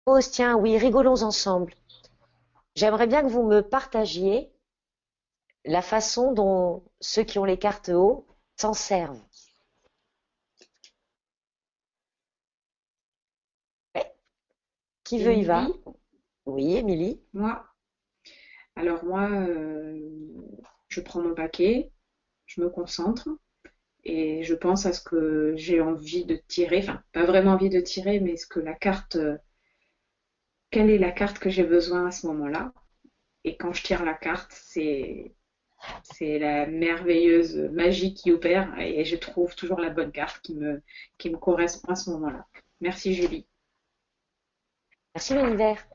Pause, tiens, oui, rigolons ensemble. J'aimerais bien que vous me partagiez la façon dont ceux qui ont les cartes haut s'en servent. Ouais. Qui veut y va? Émilie, Oui, Émilie. moi, alors moi, je prends mon paquet, je me concentre et je pense à ce que j'ai envie de tirer, enfin, pas vraiment envie de tirer, mais ce que la carte, quelle est la carte que j'ai besoin à ce moment-là. Et quand je tire la carte, c'est la merveilleuse magie qui opère et je trouve toujours la bonne carte qui me correspond à ce moment-là. Merci Julie. Merci l'univers.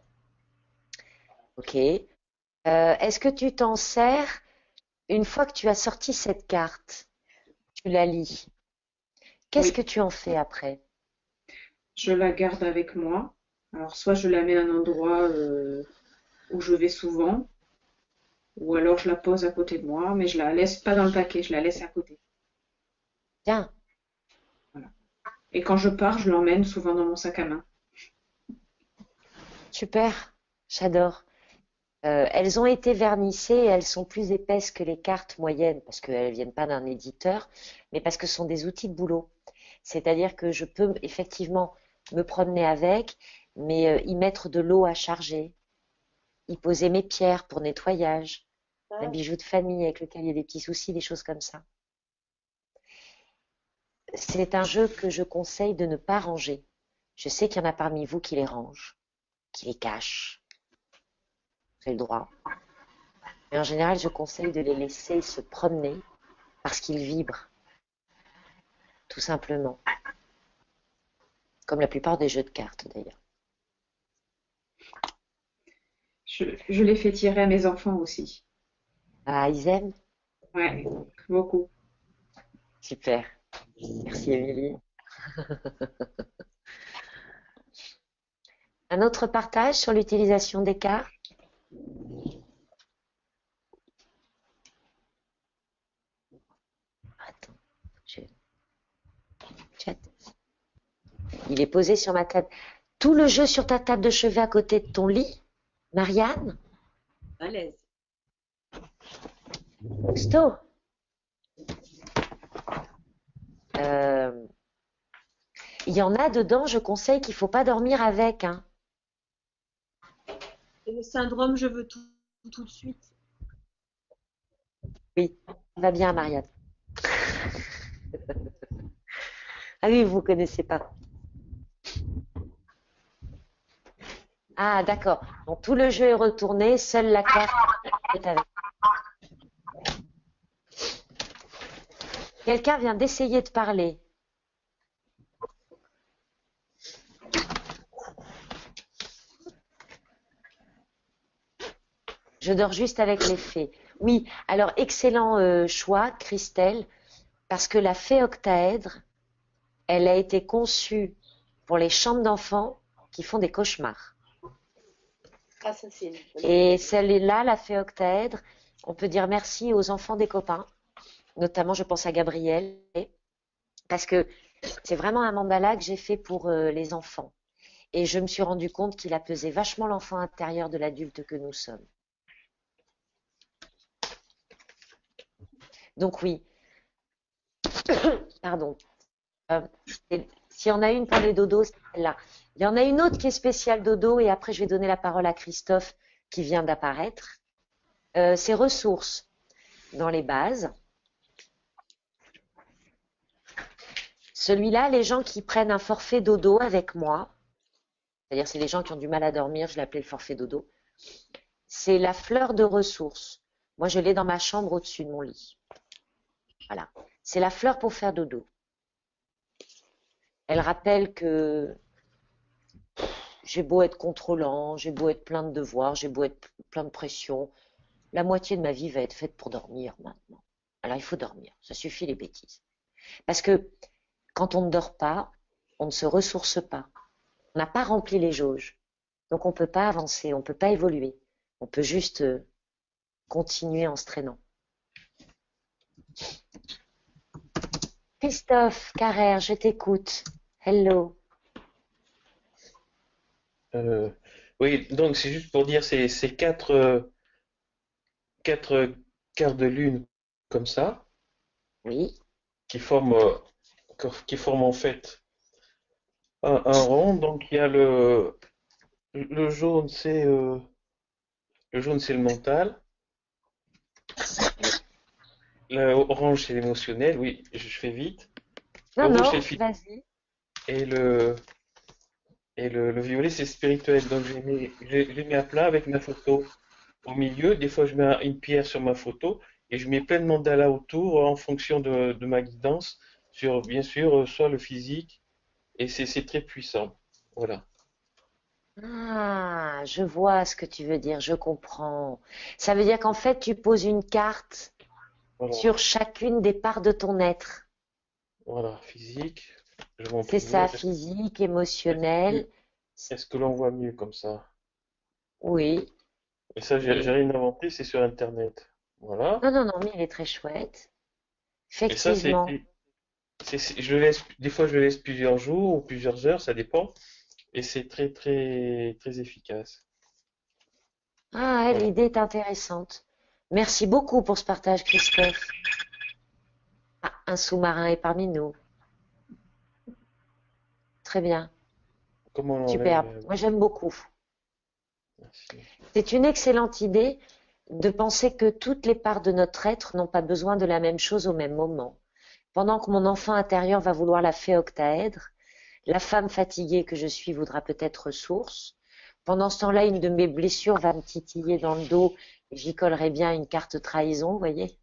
Ok. Est-ce que tu t'en sers une fois que tu as sorti cette carte? Tu la lis. Qu'est-ce que Oui, tu en fais après? je la garde avec moi. Alors soit je la mets à un endroit où je vais souvent, ou alors je la pose à côté de moi, mais je la laisse pas dans le paquet, je la laisse à côté. Bien, Voilà. Et quand je pars, je l'emmène souvent dans mon sac à main. super, j'adore. Elles ont été vernissées et elles sont plus épaisses que les cartes moyennes parce qu'elles viennent pas d'un éditeur, mais parce que ce sont des outils de boulot. C'est-à-dire que je peux effectivement me promener avec, mais y mettre de l'eau à charger, y poser mes pierres pour nettoyage, un bijou de famille avec lequel il y a des petits soucis, des choses comme ça. C'est un jeu que je conseille de ne pas ranger. Je sais qu'il y en a parmi vous qui les rangent, qui les cachent, c'est le droit. Mais en général, je conseille de les laisser se promener parce qu'ils vibrent, tout simplement. Comme la plupart des jeux de cartes d'ailleurs. Je les fais tirer à mes enfants aussi. Ah, ils aiment? Ouais, beaucoup. Super. Merci Émilie. Un autre partage sur l'utilisation des cartes? Attends, je chat. Il est posé sur ma table. Tout le jeu sur ta table de chevet à côté de ton lit, Marianne? À l'aise. Sto? Euh, il y en a dedans, je conseille qu'il faut pas dormir avec, hein. Et le syndrome, je veux tout, tout de suite. Oui, ça va bien, Marianne. Ah oui, vous connaissez pas. Ah, d'accord. Donc tout le jeu est retourné, seule la carte est avec. Quelqu'un vient d'essayer de parler. Je dors juste avec les fées. Oui, alors excellent choix, Christelle, parce que la fée octaèdre, elle a été conçue pour les chambres d'enfants qui font des cauchemars. Ah, ça, c'est une bonne Et nouvelle. celle-là, la fée octaèdre, on peut dire merci aux enfants des copains, notamment je pense à Gabriel, parce que c'est vraiment un mandala que j'ai fait pour les enfants. Et je me suis rendu compte qu'il a pesé vachement l'enfant intérieur de l'adulte que nous sommes. Donc oui, pardon. Euh, S'il y en a une pour les dodos, c'est celle-là. Il y en a une autre qui est spéciale dodo et après je vais donner la parole à Christophe qui vient d'apparaître. C'est ressources dans les bases. Celui-là, les gens qui prennent un forfait dodo avec moi, c'est-à-dire c'est les gens qui ont du mal à dormir, je l'ai appelé le forfait dodo, c'est la fleur de ressources. Moi, je l'ai dans ma chambre au-dessus de mon lit. Voilà. C'est la fleur pour faire dodo. Elle rappelle que j'ai beau être contrôlant, j'ai beau être plein de devoirs, j'ai beau être plein de pression, la moitié de ma vie va être faite pour dormir maintenant. Alors il faut dormir, ça suffit les bêtises. Parce que quand on ne dort pas, on ne se ressource pas. On n'a pas rempli les jauges. Donc on ne peut pas avancer, on ne peut pas évoluer. On peut juste continuer en se traînant. Christophe Carrère, je t'écoute. Hello. Euh, oui, donc c'est juste pour dire ces quatre quarts de lune comme ça Oui. qui forment qui forment en fait un rond. Donc il y a le jaune, le jaune c'est le mental, l'orange c'est l'émotionnel. Oui, je fais vite. Le Non, rouge c'est non, le physique vas-y. et le violet c'est spirituel. Donc je les mets à plat avec ma photo au milieu. Des fois je mets une pierre sur ma photo et je mets plein de mandalas autour en fonction de ma guidance sur bien sûr soit le physique et c'est très puissant. Voilà. Ah, je vois ce que tu veux dire, je comprends. Ça veut dire qu'en fait, tu poses une carte Voilà. sur chacune des parts de ton être. Voilà. Physique. Je vais en C'est ça, plusieurs. physique, Que, émotionnel. est-ce que l'on voit mieux comme ça? Oui. Et ça, j'ai Et... rien inventé, c'est sur Internet. Voilà. Non, non, non, mais il est très chouette. Et ça, Effectivement. je le laisse, des fois, je le laisse plusieurs jours ou plusieurs heures, ça dépend. Et c'est très, très, très efficace. Ah, Voilà. l'idée est intéressante. Merci beaucoup pour ce partage, Christophe. Ah, un sous-marin est parmi nous. Très bien. Comment on l'enlève? Superbe. Moi, j'aime beaucoup. Merci. C'est une excellente idée de penser que toutes les parts de notre être n'ont pas besoin de la même chose au même moment. Pendant que mon enfant intérieur va vouloir la fée octaèdre, la femme fatiguée que je suis voudra peut-être ressource. Pendant ce temps-là, une de mes blessures va me titiller dans le dos et j'y collerai bien une carte trahison, vous voyez.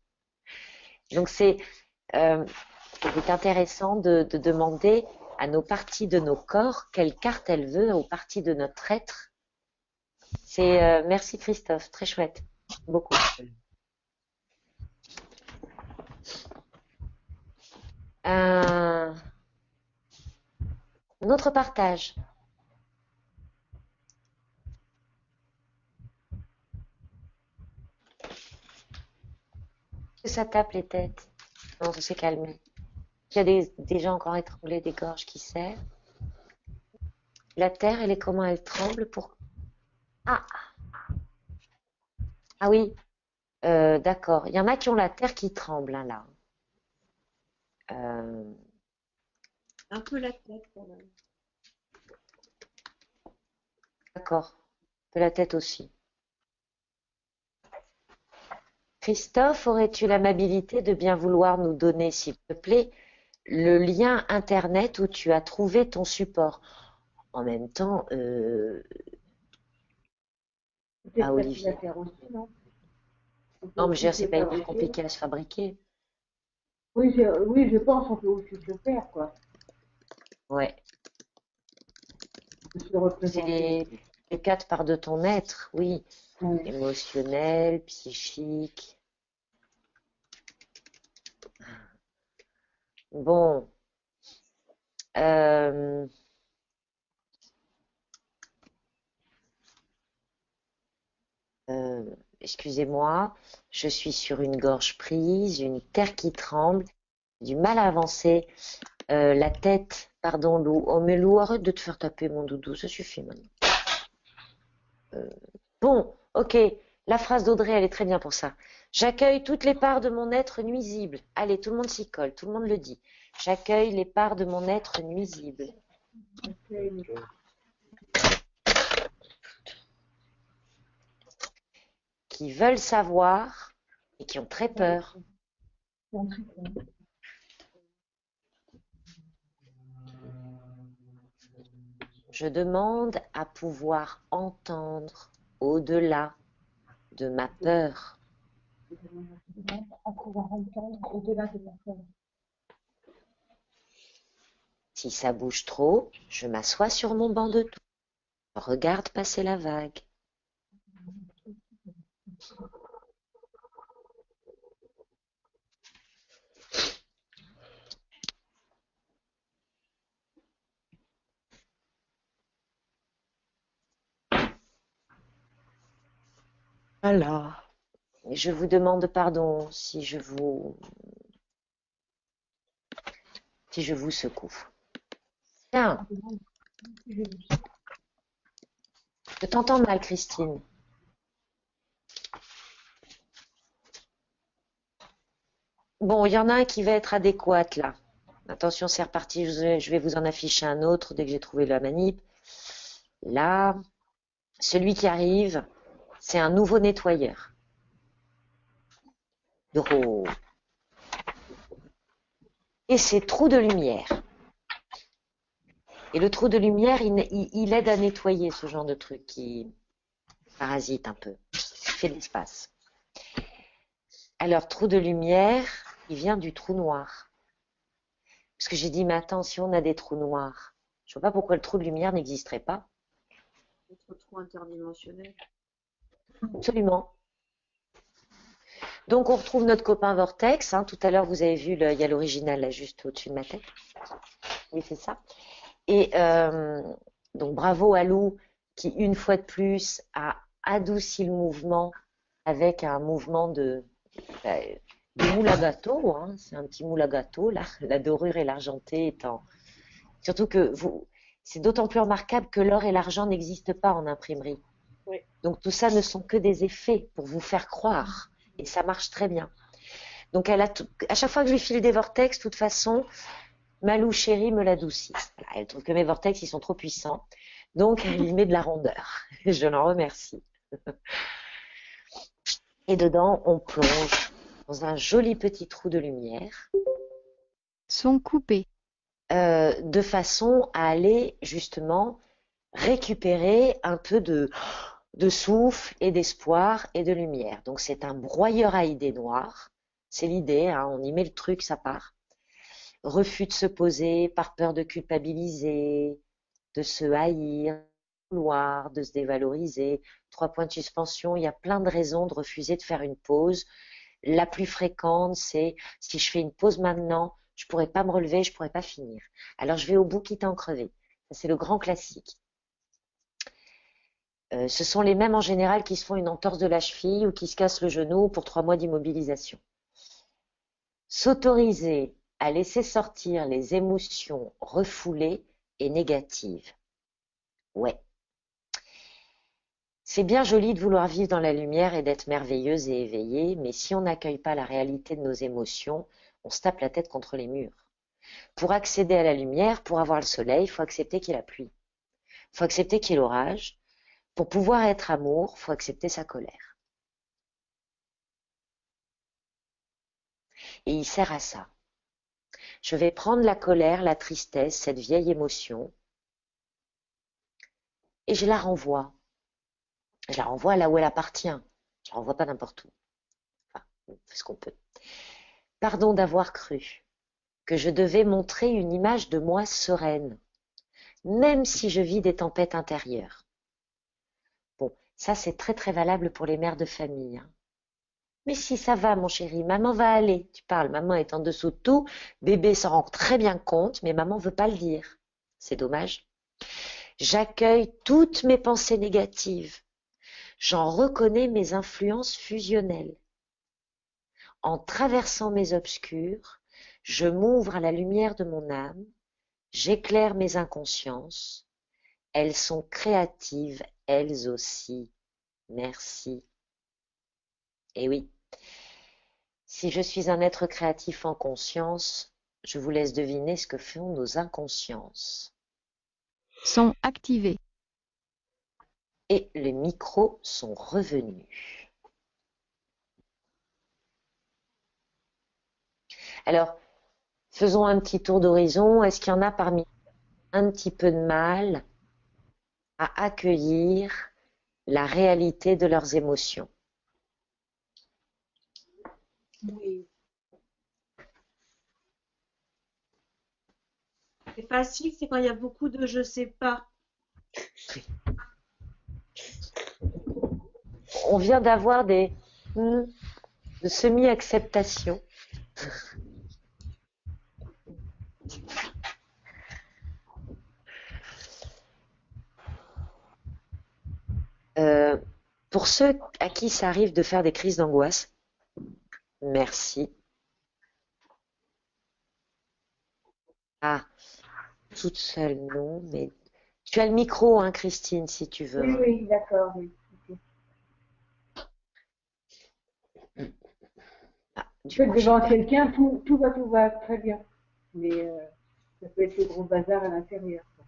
Donc euh, c'est intéressant de demander à nos parties de nos corps quelle carte elle veut aux parties de notre être. Merci Christophe, très chouette, beaucoup. Un autre partage. Que ça tape les têtes. Non, ça s'est calmé. Il y a des gens encore étranglés, des gorges qui serrent. La terre, elle est comment elle tremble pour. Ah, ah oui, d'accord. Il y en a qui ont la terre qui tremble, hein, là. Euh, Un peu la tête quand même. d'accord. De la tête aussi. Christophe, aurais-tu l'amabilité de bien vouloir nous donner, s'il te plaît, le lien internet où tu as trouvé ton support? En même temps, C'est à facile à Olivier. faire aussi, non? On peut Non, mais je veux aussi dire, se c'est le pas hyper fabriquer. compliqué à se fabriquer. Oui, je pense qu'on peut aussi se le faire, quoi. Ouais. On peut se le C'est représenter aussi. les quatre parts de ton être, oui. Ouais. Émotionnel, psychique. Bon, euh, euh, excusez-moi, je suis sur une gorge prise, une terre qui tremble, du mal à avancer, la tête, pardon Lou. Oh mais Lou, arrête de te faire taper mon doudou, ça suffit maintenant. Bon, ok, la phrase d'Audrey, elle est très bien pour ça. J'accueille toutes les parts de mon être nuisible. Allez, tout le monde s'y colle, tout le monde le dit. J'accueille les parts de mon être nuisible qui veulent savoir et qui ont très peur. Je demande à pouvoir entendre au-delà de ma peur. À pouvoir entendre au-delà de la peur. Si ça bouge trop, je m'assois sur mon banc de touche. Je regarde passer la vague. Voilà. Et je vous demande pardon si je vous secoue. Tiens, Je t'entends mal, Christine. Bon, il y en a un qui va être adéquat là. Attention, c'est reparti. Je vais vous en afficher un autre dès que j'ai trouvé la manip. Là, celui qui arrive, c'est un nouveau nettoyeur. Drôle. Et c'est trou de lumière. Et le trou de lumière, il aide à nettoyer ce genre de truc qui parasite un peu, qui fait de l'espace. Alors, trou de lumière, il vient du trou noir. Parce que j'ai dit, mais attends, si on a des trous noirs, je vois pas pourquoi le trou de lumière n'existerait pas. Notre trou interdimensionnel. Absolument. Donc, on retrouve notre copain Vortex. Hein. Tout à l'heure, vous avez vu, il y a l'original là, juste au-dessus de ma tête. Oui, c'est ça. Et donc, bravo à Lou, qui, une fois de plus, a adouci le mouvement avec un mouvement de moule à gâteau. Hein. C'est un petit moule à gâteau, là. La dorure et l'argenté étant... Surtout que c'est d'autant plus remarquable que l'or et l'argent n'existent pas en imprimerie. Oui. Donc, tout ça ne sont que des effets pour vous faire croire. Et ça marche très bien. Donc, à chaque fois que je lui file des vortex, de toute façon, Malou chérie me l'adoucit. Voilà, elle trouve que mes vortex, ils sont trop puissants. Donc, elle y met de la rondeur. Je l'en remercie. Et dedans, on plonge dans un joli petit trou de lumière. Son coupé. De façon à aller, justement, récupérer un peu de souffle et d'espoir et de lumière. Donc, c'est un broyeur à idées noires. C'est l'idée, hein, on y met le truc, ça part. Refus de se poser par peur de culpabiliser, de se haïr, de vouloir, de se dévaloriser. 3 points de suspension, il y a plein de raisons de refuser de faire une pause. La plus fréquente, c'est si je fais une pause maintenant, je pourrais pas me relever, je pourrais pas finir. Alors je vais au bout quitte à en crever. Ça, c'est le grand classique. Ce sont les mêmes en général qui se font une entorse de la cheville ou qui se cassent le genou pour 3 mois d'immobilisation. S'autoriser à laisser sortir les émotions refoulées et négatives. Ouais. C'est bien joli de vouloir vivre dans la lumière et d'être merveilleuse et éveillée, mais si on n'accueille pas la réalité de nos émotions, on se tape la tête contre les murs. Pour accéder à la lumière, pour avoir le soleil, il faut accepter qu'il y ait la pluie. Il faut accepter qu'il y ait l'orage. Pour pouvoir être amour, il faut accepter sa colère. Et il sert à ça. Je vais prendre la colère, la tristesse, cette vieille émotion, et je la renvoie. Je la renvoie là où elle appartient. Je la renvoie pas n'importe où. Enfin, on fait ce qu'on peut. Pardon d'avoir cru que je devais montrer une image de moi sereine, même si je vis des tempêtes intérieures. Bon, ça c'est très très valable pour les mères de famille. Hein. Mais si ça va, mon chéri, maman va aller. Tu parles, maman est en dessous de tout, bébé s'en rend très bien compte, mais maman veut pas le dire. C'est dommage. J'accueille toutes mes pensées négatives. J'en reconnais mes influences fusionnelles. En traversant mes obscurs, je m'ouvre à la lumière de mon âme, j'éclaire mes inconsciences. Elles sont créatives, elles aussi. Merci. Et oui, si je suis un être créatif en conscience, je vous laisse deviner ce que font nos inconsciences. Sont activés. Et les micros sont revenus. Alors, faisons un petit tour d'horizon. Est-ce qu'il y en a parmi un petit peu de mal à accueillir la réalité de leurs émotions? Oui. C'est facile, c'est quand il y a beaucoup de je sais pas. On vient d'avoir des de semi-acceptation. Pour ceux à qui ça arrive de faire des crises d'angoisse, merci. Ah, toute seule, non, mais Tu as le micro, hein, Christine, si tu veux. Oui, Hein. oui, d'accord, oui. Ok. Ah, En du fait, coup, j'ai devant pas. quelqu'un, tout va très bien. Mais ça peut être le gros bazar à l'intérieur, quoi.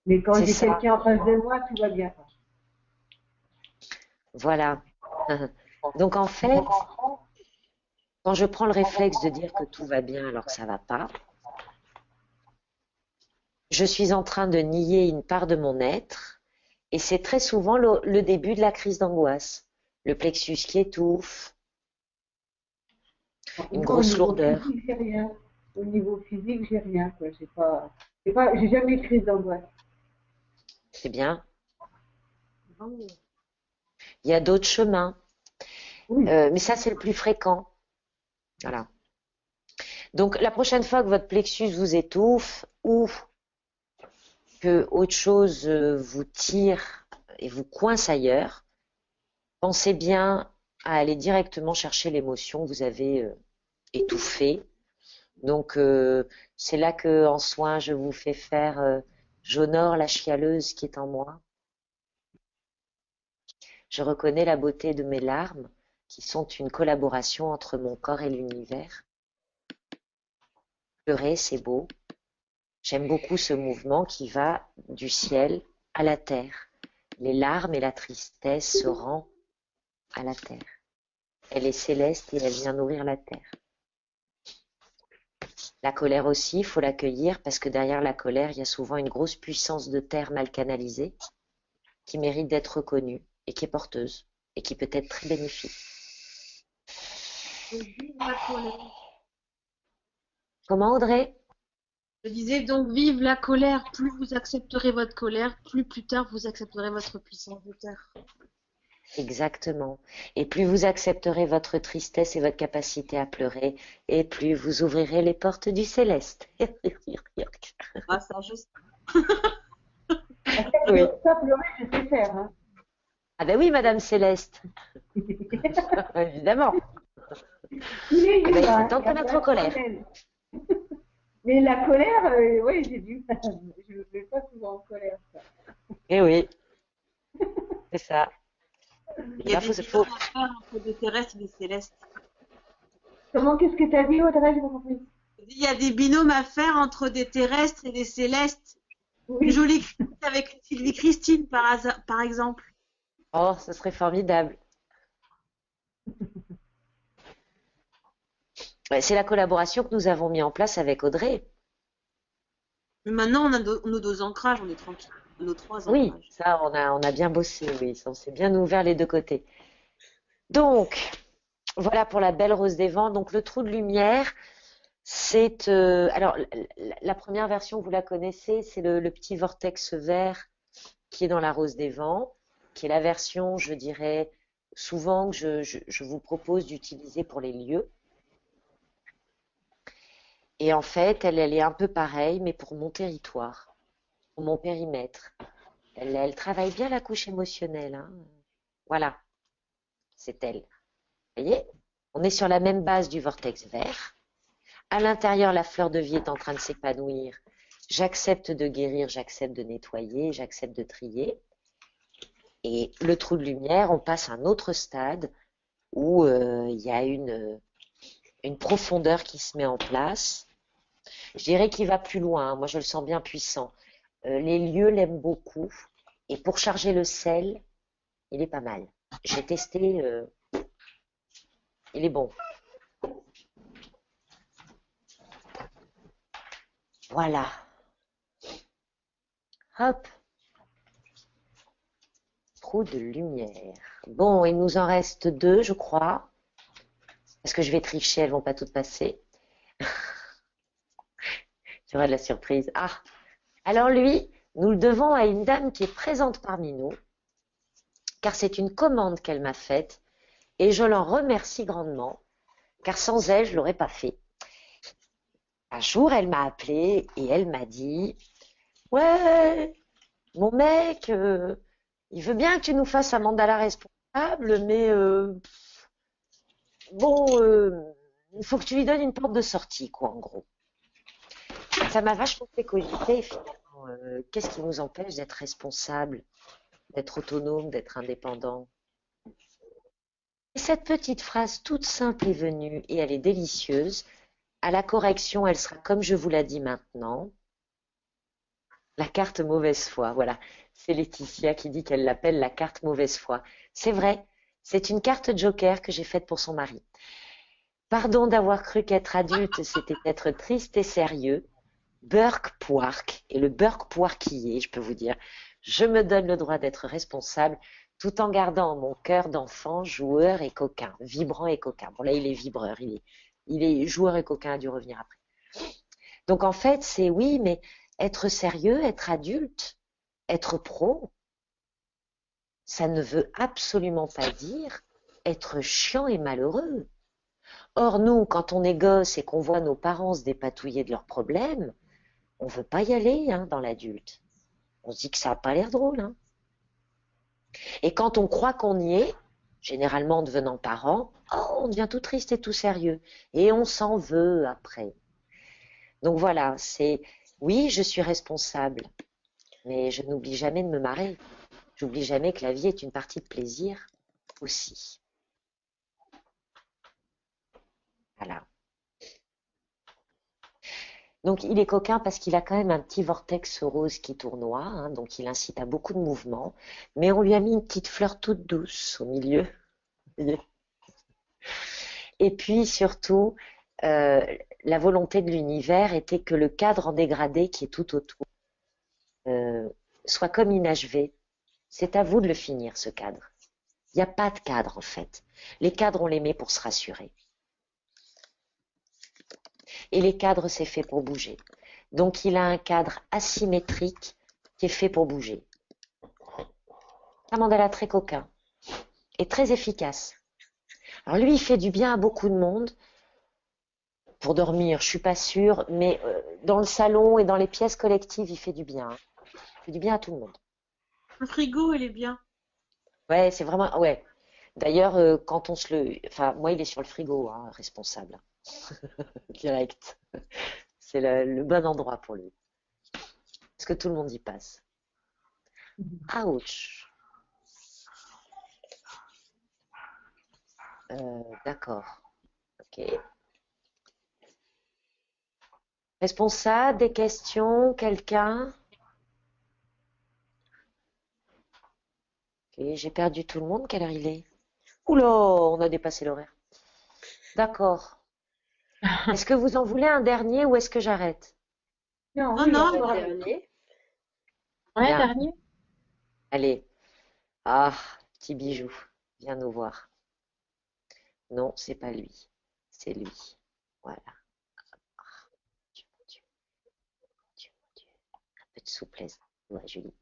Mais quand C'est j'ai ça. quelqu'un en face de moi, tout va bien, quoi. Voilà. Donc en fait, quand je prends le réflexe de dire que tout va bien alors que ça va pas, je suis en train de nier une part de mon être et c'est très souvent le début de la crise d'angoisse. Le plexus qui étouffe, Alors, une moi, au grosse niveau lourdeur. physique, j'ai rien. Au niveau physique, j'ai rien, quoi. J'ai jamais eu de crise d'angoisse. C'est bien. Oh. Il y a d'autres chemins, Oui. mais ça c'est le plus fréquent. Voilà. Donc la prochaine fois que votre plexus vous étouffe ou que autre chose vous tire et vous coince ailleurs, pensez bien à aller directement chercher l'émotion que vous avez étouffée. Donc c'est là que en soin je vous fais faire j'honore la chialeuse qui est en moi. Je reconnais la beauté de mes larmes qui sont une collaboration entre mon corps et l'univers. Pleurer, c'est beau. J'aime beaucoup ce mouvement qui va du ciel à la terre. Les larmes et la tristesse se rendent à la terre. Elle est céleste et elle vient nourrir la terre. La colère aussi, il faut l'accueillir parce que derrière la colère, il y a souvent une grosse puissance de terre mal canalisée qui mérite d'être reconnue et qui est porteuse et qui peut être très bénéfique. Donc, vive la colère. Comment Audrey? Je disais donc, vive la colère. Plus vous accepterez votre colère, plus tard vous accepterez votre puissance de terre. Exactement. Et plus vous accepterez votre tristesse et votre capacité à pleurer, et plus vous ouvrirez les portes du céleste. Ah, ça, je sais. Oui. Ça, pleurer, je sais faire, hein. Ah ben oui, Madame Céleste, évidemment. Il est Ah ben, il dur, serait hein. temps de Il te a mettre pas en colère. de Mais la colère, oui, j'ai du mal. Je ne me mets pas souvent en colère, ça. Eh oui, c'est ça. Il y a Là, des faut... binômes à faire entre des terrestres et des célestes. Comment, qu'est-ce que tu as dit, Audrey? J'ai pas compris. Il y a des binômes à faire entre des terrestres et des célestes. Une Oui. jolie crise avec Sylvie Christine, par exemple. Oh, ce serait formidable. Ouais, c'est la collaboration que nous avons mis en place avec Audrey. Mais maintenant, on a nos deux ancrages, on est tranquille. Nos trois Oui, ancrages. ça, on a bien bossé, oui, on s'est bien ouvert les deux côtés. Donc, voilà pour la belle rose des vents. Donc, le trou de lumière, c'est... alors, la première version, vous la connaissez, c'est le petit vortex vert qui est dans la rose des vents, qui est la version, je dirais, souvent que je vous propose d'utiliser pour les lieux. Et en fait, elle est un peu pareille, mais pour mon territoire, pour mon périmètre. Elle travaille bien la couche émotionnelle, hein. Voilà, c'est elle. Vous voyez? On est sur la même base du vortex vert. À l'intérieur, la fleur de vie est en train de s'épanouir. J'accepte de guérir, j'accepte de nettoyer, j'accepte de trier. Et le trou de lumière, on passe à un autre stade où il y a une profondeur qui se met en place. Je dirais qu'il va plus loin, hein. Moi, je le sens bien puissant. Les lieux l'aiment beaucoup. Et pour charger le sel, il est pas mal. J'ai testé, il est bon. Voilà. Hop. Trou de lumière. Bon, il nous en reste deux, je crois. Parce que je vais tricher, elles vont pas toutes passer. C'est vrai de la surprise. Ah, alors lui, nous le devons à une dame qui est présente parmi nous, car c'est une commande qu'elle m'a faite, et je l'en remercie grandement, car sans elle, je ne l'aurais pas fait. Un jour, elle m'a appelé et elle m'a dit, ouais, mon mec, il veut bien que tu nous fasses un mandala responsable, mais bon, il faut que tu lui donnes une porte de sortie, quoi, en gros. Ça m'a vachement fait cogiter, finalement. qu'est-ce qui nous empêche d'être responsable, d'être autonome, d'être indépendant? Et cette petite phrase toute simple est venue et elle est délicieuse. À la correction, elle sera comme je vous l'ai dit maintenant. La carte mauvaise foi, voilà. C'est Laetitia qui dit qu'elle l'appelle la carte mauvaise foi. C'est vrai, c'est une carte joker que j'ai faite pour son mari. Pardon d'avoir cru qu'être adulte, c'était être triste et sérieux. Burke-Poirk, et le Burke-Poirquillet, je peux vous dire, je me donne le droit d'être responsable tout en gardant mon cœur d'enfant joueur et coquin, vibrant et coquin. Bon là, il est vibreur, il est joueur et coquin, a dû revenir après. Donc en fait, c'est oui, mais être sérieux, être adulte, être pro, ça ne veut absolument pas dire être chiant et malheureux. Or, nous, quand on est gosse et qu'on voit nos parents se dépatouiller de leurs problèmes, on ne veut pas y aller dans l'adulte. On se dit que ça n'a pas l'air drôle. Et quand on croit qu'on y est, généralement en devenant parent, on devient tout triste et tout sérieux. Et on s'en veut après. Donc voilà, c'est oui, je suis responsable, mais je n'oublie jamais de me marrer. J'oublie jamais que la vie est une partie de plaisir aussi. Voilà. Donc il est coquin parce qu'il a quand même un petit vortex rose qui tournoie, donc il incite à beaucoup de mouvements, mais on lui a mis une petite fleur toute douce au milieu. Et puis surtout, la volonté de l'univers était que le cadre en dégradé qui est tout autour soit comme inachevé. C'est à vous de le finir, ce cadre. Il n'y a pas de cadre en fait. Les cadres, on les met pour se rassurer. Et les cadres, c'est fait pour bouger. Donc, il a un cadre asymétrique qui est fait pour bouger. Un mandala très coquin et très efficace. Alors, lui, il fait du bien à beaucoup de monde. Pour dormir, je suis pas sûre, mais dans le salon et dans les pièces collectives, il fait du bien. Il fait du bien à tout le monde. Le frigo, il est bien. Ouais, c'est vraiment... Ouais. D'ailleurs, quand on se le... Enfin, moi, il est sur le frigo, responsable. Direct. C'est le bon endroit pour lui. Parce que tout le monde y passe. Ouch. D'accord. Ok. Responsable, des questions, quelqu'un? Ok, j'ai perdu tout le monde. Quelle heure il est? Oula, on a dépassé l'horaire. D'accord. Est-ce que vous en voulez un dernier ou est-ce que j'arrête? Non, Non, oui, non, on va voilà. dernier. Ouais, Bien. dernier. Allez. Ah, petit bijou. Viens nous voir. Non, c'est pas lui. C'est lui. Voilà. Dieu, mon Dieu. Dieu, mon Dieu. Un peu de souplesse. Ouais, Julie.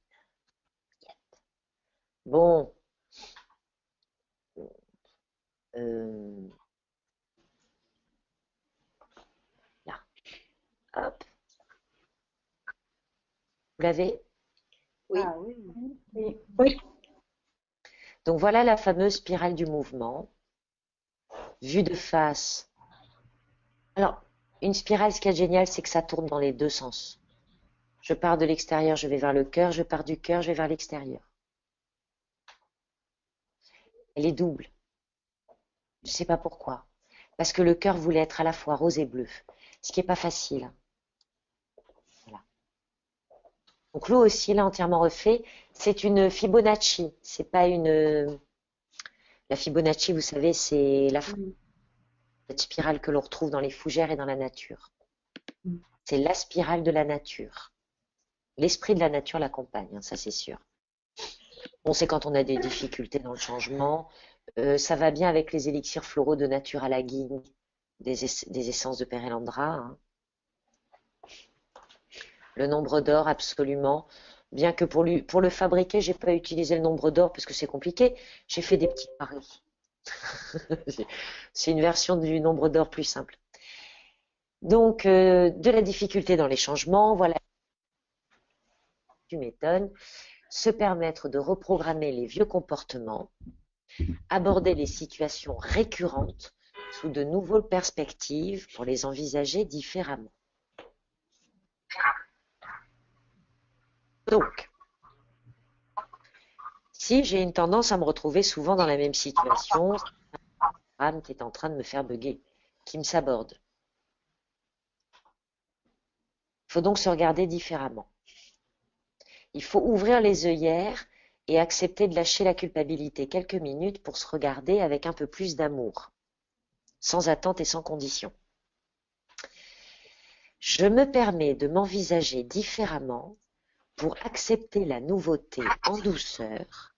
Bon. Là. Hop. Vous l'avez? Oui. Ah oui. Oui. Oui. Donc voilà la fameuse spirale du mouvement. Vue de face. Alors, une spirale, ce qui est génial, c'est que ça tourne dans les deux sens. Je pars de l'extérieur, je vais vers le cœur. Je pars du cœur, je vais vers l'extérieur. Elle est double. Je ne sais pas pourquoi. Parce que le cœur voulait être à la fois rose et bleu. Ce qui n'est pas facile. Voilà. Donc l'eau aussi, là, entièrement refait. C'est une Fibonacci. C'est pas une... La Fibonacci, vous savez, c'est cette spirale que l'on retrouve dans les fougères et dans la nature. C'est la spirale de la nature. L'esprit de la nature l'accompagne, ça c'est sûr. Bon, c'est quand on a des difficultés dans le changement. Ça va bien avec les élixirs floraux de nature à la guigne, des essences de Pérélandra. Le nombre d'or, absolument. Bien que pour le fabriquer, j'ai pas utilisé le nombre d'or parce que c'est compliqué. J'ai fait des petits paris. C'est une version du nombre d'or plus simple. Donc, de la difficulté dans les changements, voilà. Tu m'étonnes. Se permettre de reprogrammer les vieux comportements, aborder les situations récurrentes sous de nouvelles perspectives pour les envisager différemment. Donc, si j'ai une tendance à me retrouver souvent dans la même situation, c'est un programme qui est en train de me faire bugger, qui me saborde. Il faut donc se regarder différemment. Il faut ouvrir les œillères et accepter de lâcher la culpabilité quelques minutes pour se regarder avec un peu plus d'amour, sans attente et sans condition. Je me permets de m'envisager différemment pour accepter la nouveauté en douceur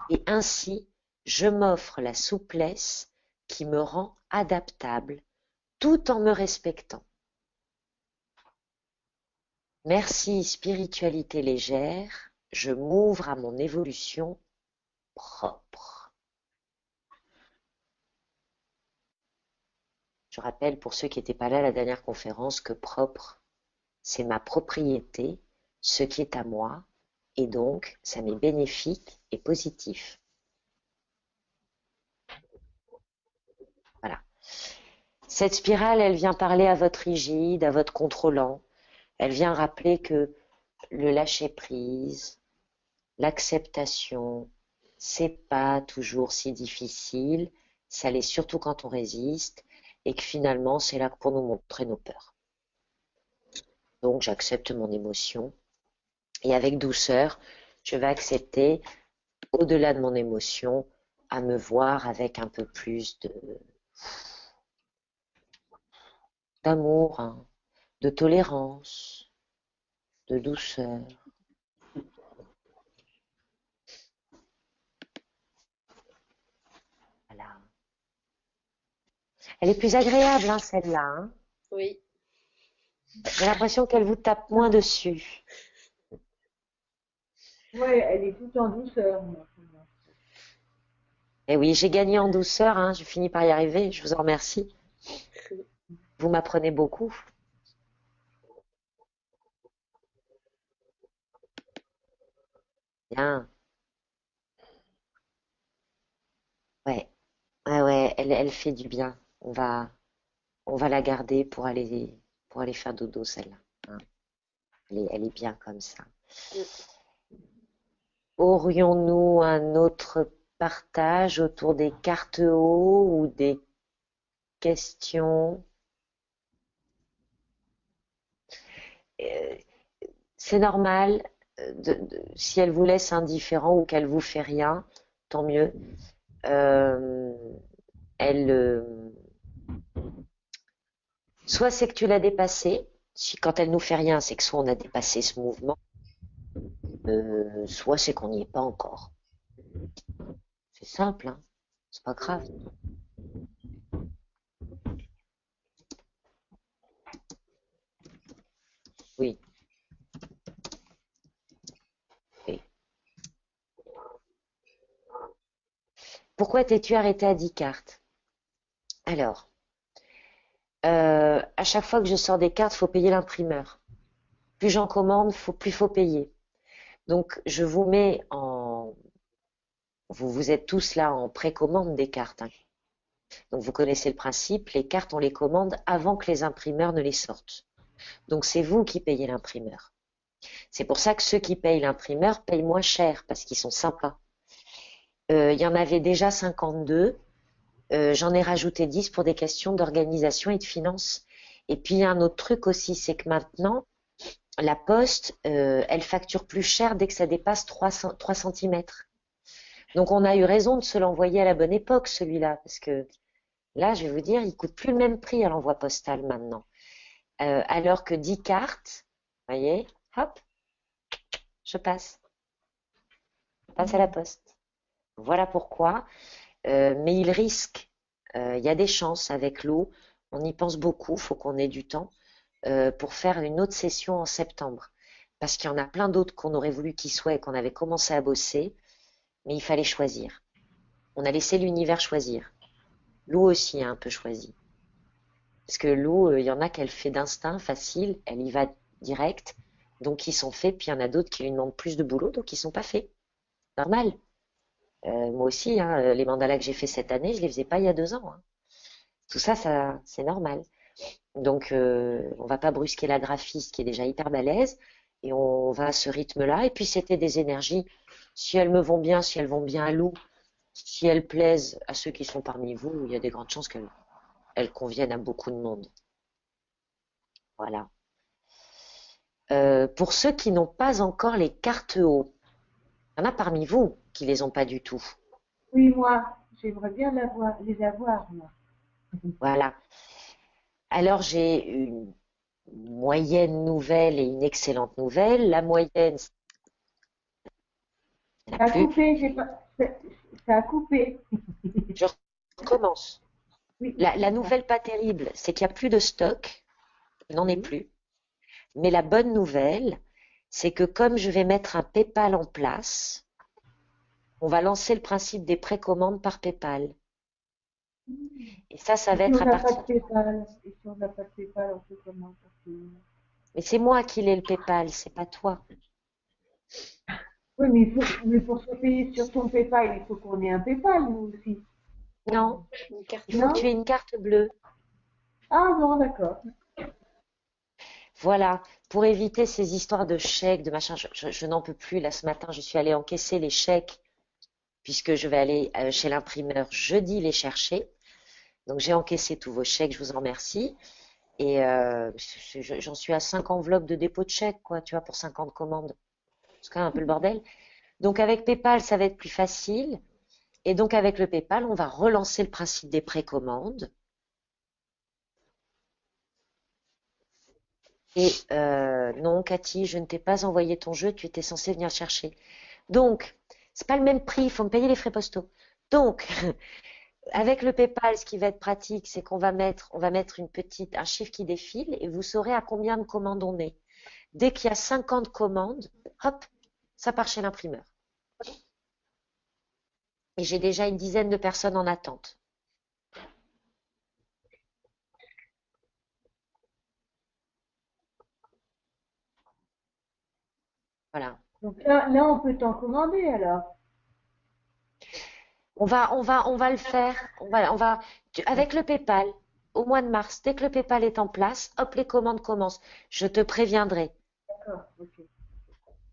et ainsi je m'offre la souplesse qui me rend adaptable tout en me respectant. Merci spiritualité légère, je m'ouvre à mon évolution propre. Je rappelle pour ceux qui n'étaient pas là à la dernière conférence que propre, c'est ma propriété, ce qui est à moi, et donc ça m'est bénéfique et positif. Voilà. Cette spirale, elle vient parler à votre rigide, à votre contrôlant. Elle vient rappeler que le lâcher-prise, l'acceptation, c'est pas toujours si difficile, ça l'est surtout quand on résiste, et que finalement, c'est là pour nous montrer nos peurs. Donc, j'accepte mon émotion, et avec douceur, je vais accepter, au-delà de mon émotion, à me voir avec un peu plus d'amour, hein, de tolérance, de douceur. Voilà. Elle est plus agréable, hein, celle-là. Hein. Oui. J'ai l'impression qu'elle vous tape moins dessus. Ouais, elle est toute en douceur. Maintenant. Et oui, j'ai gagné en douceur, hein, je finis par y arriver, je vous en remercie. Vous m'apprenez beaucoup. Bien. Ouais, ouais, elle fait du bien. On va la garder pour aller faire dodo, celle-là. Hein. Elle est bien comme ça. Aurions-nous un autre partage autour des cartes haut ou des questions? C'est normal, si elle vous laisse indifférent ou qu'elle vous fait rien, tant mieux. Soit c'est que tu l'as dépassé, si quand elle nous fait rien, c'est que soit on a dépassé ce mouvement, soit c'est qu'on n'y est pas encore. C'est simple, hein, c'est pas grave. Oui. Oui. Pourquoi t'es-tu arrêté à 10 cartes? Alors, à chaque fois que je sors des cartes, faut payer l'imprimeur. Plus j'en commande, plus faut payer. Donc, je vous mets en... Vous êtes tous là en précommande des cartes. Hein. Donc, vous connaissez le principe, les cartes, on les commande avant que les imprimeurs ne les sortent. Donc, c'est vous qui payez l'imprimeur. C'est pour ça que ceux qui payent l'imprimeur payent moins cher, parce qu'ils sont sympas. Il y en avait déjà 52. J'en ai rajouté 10 pour des questions d'organisation et de finances. Et puis, il y a un autre truc aussi, c'est que maintenant, la poste, elle facture plus cher dès que ça dépasse 3 cm. Donc, on a eu raison de se l'envoyer à la bonne époque, celui-là, parce que là, je vais vous dire, il coûte plus le même prix à l'envoi postal maintenant. Alors que 10 cartes, vous voyez, hop, je passe. Je passe à la poste. Voilà pourquoi. Mais il risque. Il y a des chances avec l'eau. On y pense beaucoup, il faut qu'on ait du temps pour faire une autre session en septembre. Parce qu'il y en a plein d'autres qu'on aurait voulu qu'ils soient et qu'on avait commencé à bosser, mais il fallait choisir. On a laissé l'univers choisir. Lou aussi a un peu choisi. Parce que Lou, il y en a qu'elle fait d'instinct, facile, elle y va direct, donc ils sont faits, puis il y en a d'autres qui lui demandent plus de boulot, donc ils sont pas faits. Normal. Moi aussi, hein, les mandalas que j'ai fait cette année, je les faisais pas il y a 2 ans. Hein. Tout ça, c'est normal. Donc, on va pas brusquer la graphiste qui est déjà hyper balèze, Et on va à ce rythme-là. Et puis c'était des énergies, si elles me vont bien, si elles vont bien à Lou, si elles plaisent à ceux qui sont parmi vous, il y a des grandes chances qu'elles conviennent à beaucoup de monde. Voilà. Pour ceux qui n'ont pas encore les cartes haut, il y en a parmi vous qui les ont pas du tout. Oui, moi, j'aimerais bien les avoir, moi. Voilà. Alors j'ai une moyenne nouvelle et une excellente nouvelle. La moyenne, il n'y en Ça a a plus. coupé, ça a coupé. Je recommence. Oui, La nouvelle pas terrible, c'est qu'il n'y a plus de stock. Il n'en est oui. plus. Mais la bonne nouvelle, c'est que comme je vais mettre un PayPal en place, on va lancer le principe des précommandes par PayPal. Et ça Et va si être on à n'a pas partir. de PayPal, et si on n'a pas de PayPal, on fait comment? Parce que... Mais c'est moi qui l'ai le PayPal, c'est pas toi. Oui, mais pour se payer sur son PayPal, il faut qu'on ait un PayPal, nous aussi. Non, Une carte il faut que tu Non? aies une carte bleue. Ah bon, d'accord. Voilà, pour éviter ces histoires de chèques, de machin, je n'en peux plus. Là, ce matin, je suis allée encaisser les chèques, puisque je vais aller chez l'imprimeur jeudi les chercher. Donc, j'ai encaissé tous vos chèques, je vous en remercie. Et j'en suis à 5 enveloppes de dépôt de chèques, quoi, tu vois, pour 50 commandes. C'est quand même un peu le bordel. Donc, avec PayPal, ça va être plus facile. Et donc, avec le PayPal, on va relancer le principe des précommandes. Et non, Cathy, je ne t'ai pas envoyé ton jeu, tu étais censé venir le chercher. Donc, c'est pas le même prix, il faut me payer les frais postaux. Donc, avec le PayPal, ce qui va être pratique, c'est on va mettre un chiffre qui défile et vous saurez à combien de commandes on est. Dès qu'il y a 50 commandes, hop, ça part chez l'imprimeur. Et j'ai déjà une dizaine de personnes en attente. Voilà. Donc là, on peut t'en commander alors. On va le faire. Avec le PayPal, au mois de mars, dès que le PayPal est en place, hop, les commandes commencent. Je te préviendrai. D'accord, ok.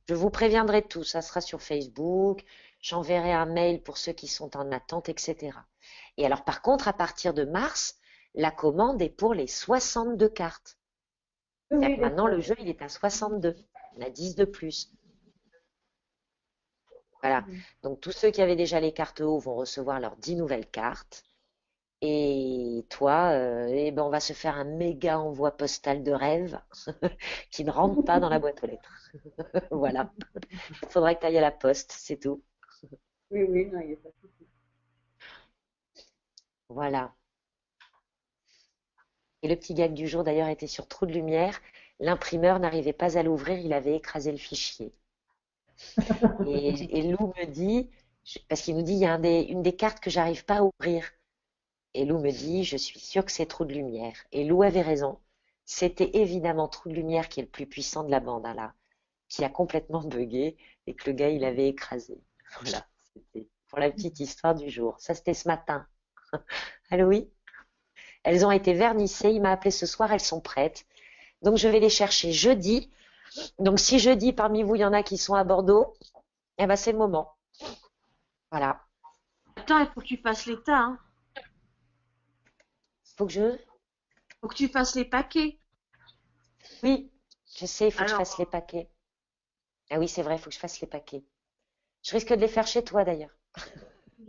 Je vous préviendrai de tout. Ça sera sur Facebook. J'enverrai un mail pour ceux qui sont en attente, etc. Et alors, par contre, à partir de mars, la commande est pour les 62 cartes. Oui, Maintenant, le d'accord. jeu, il est à 62. On a 10 de plus. Voilà. Donc, tous ceux qui avaient déjà les cartes haut vont recevoir leurs 10 nouvelles cartes. Et toi, eh ben, on va se faire un méga envoi postal de rêve qui ne rentre pas dans la boîte aux lettres. Voilà. Il faudra que tu ailles à la poste, c'est tout. Oui, oui, non, il n'y a pas de souci. Voilà. Et le petit gag du jour d'ailleurs était sur Trou de lumière. L'imprimeur n'arrivait pas à l'ouvrir, il avait écrasé le fichier. Et Lou me dit, parce qu'il nous dit, il y a une des cartes que j'arrive pas à ouvrir. Et Lou me dit, je suis sûre que c'est Trou de lumière. Et Lou avait raison. C'était évidemment Trou de lumière qui est le plus puissant de la bande, hein, là, qui a complètement bugué et que le gars, il avait écrasé. Voilà, c'était pour la petite histoire du jour. Ça, c'était ce matin. Allô, oui? Elles ont été vernissées. Il m'a appelé ce soir, elles sont prêtes. Donc, je vais les chercher jeudi. Donc, si jeudi, parmi vous, il y en a qui sont à Bordeaux, eh ben, c'est le moment. Voilà. Attends, il faut que tu fasses l'état, hein. Faut que je... Faut que tu fasses les paquets. Oui, je sais, il faut que je Alors, fasse les paquets. Ah oui, c'est vrai, il faut que je fasse les paquets. Je risque de les faire chez toi, d'ailleurs.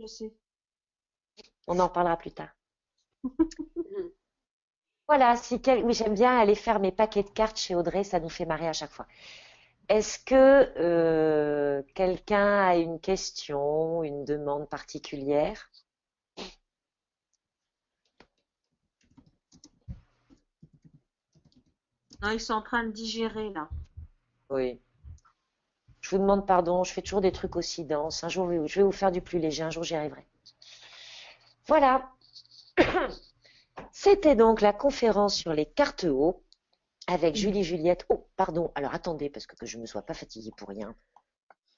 je sais. On en parlera plus tard. Voilà, oui, j'aime bien aller faire mes paquets de cartes chez Audrey, ça nous fait marrer à chaque fois. Est-ce que quelqu'un a une question, une demande particulière? Non, ils sont en train de digérer là. Oui. Je vous demande pardon, je fais toujours des trucs aussi denses. Un jour, je vais vous faire du plus léger, un jour j'y arriverai. Voilà. C'était donc la conférence sur les cartes haut avec Julie Juliette. Oh, pardon, alors attendez, parce que je ne me sois pas fatiguée pour rien.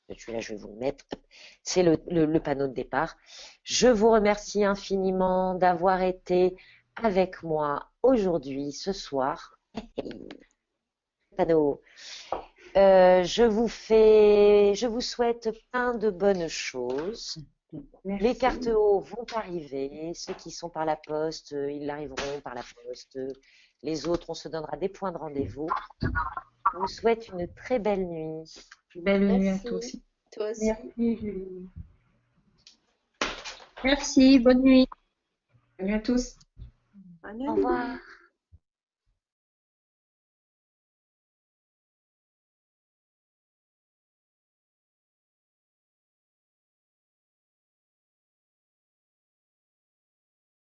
Celui-là, je vais vous le mettre. C'est le panneau de départ. Je vous remercie infiniment d'avoir été avec moi aujourd'hui, ce soir. Panneau. Je vous souhaite plein de bonnes choses. Les Merci. cartes haut vont arriver. Ceux qui sont par la poste, ils arriveront par la poste. Les autres, on se donnera des points de rendez-vous. Je vous souhaite une très belle nuit. Belle nuit à Merci. toi aussi. Toi aussi. Merci, Julie. Merci, bonne nuit. Bonne nuit à tous. Bonne nuit. Au revoir.